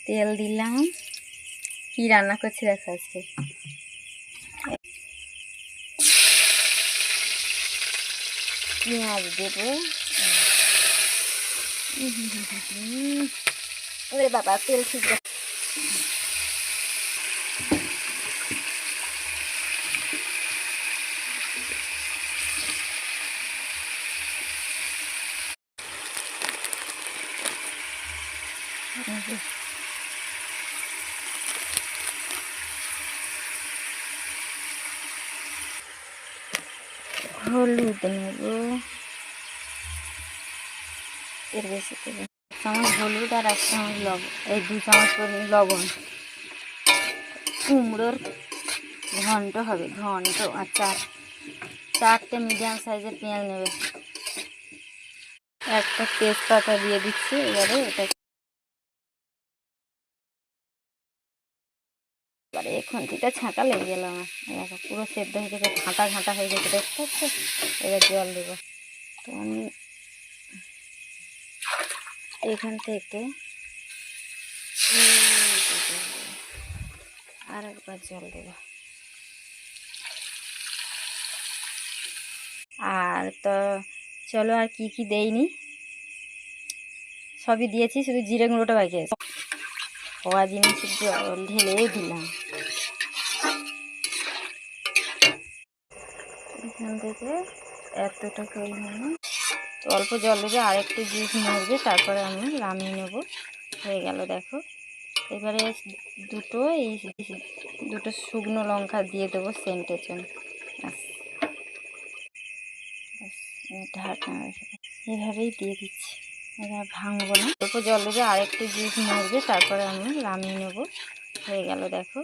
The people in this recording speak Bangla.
তেল দিলাম। কি রান্না করছি দেখো আজকে। পেঁয়াজ দেবো। ওরে বাবা, তেল ঠিক হলুদ নেব, এর বেশি দেবো। 1 চামচ হলুদ আর 1 চামচ লবণ, এই 2 চামচ লবণ। কুমড়োর ঘন্ট হবে, ঘন্ট। আর 4টে মিডিয়াম সাইজের পেঁয়াজ নেবে। একটা তেজপাতা দিয়ে দিচ্ছি। এবারে খুন্তিটা ছাঁকা লেগে গেল আমার। দেখো পুরো সেদ্ধ হয়ে গেছে, ঘাঁটা ঘাঁটা হয়ে গেছে, দেখতে পাচ্ছ। এবার জল দেবো। তো আমি এখান থেকে আর একবার জল দেবো। আর তো চলো, আর কি কি দেইনি, সবই দিয়েছি, শুধু জিরে গুঁড়োটা বাকি আছে। হওয়া জিনিসের জল ঢেলে দিলাম। এখান থেকে এতটা করে নিলাম। তো অল্প জল দেবে, আর একটু জুস মরবে, তারপরে আমি নামিয়ে নেব। হয়ে গেল দেখো। এবারে দুটো শুকনো লঙ্কা দিয়ে দেবো সেন্টের জন্য। ঢাকনা এভাবেই দিয়ে দিচ্ছি। এবার ভাঙবো না, অল্প জল দেবে, আর একটু জুস মরবে, তারপরে আমি নামিয়ে নেব। হয়ে গেল দেখো।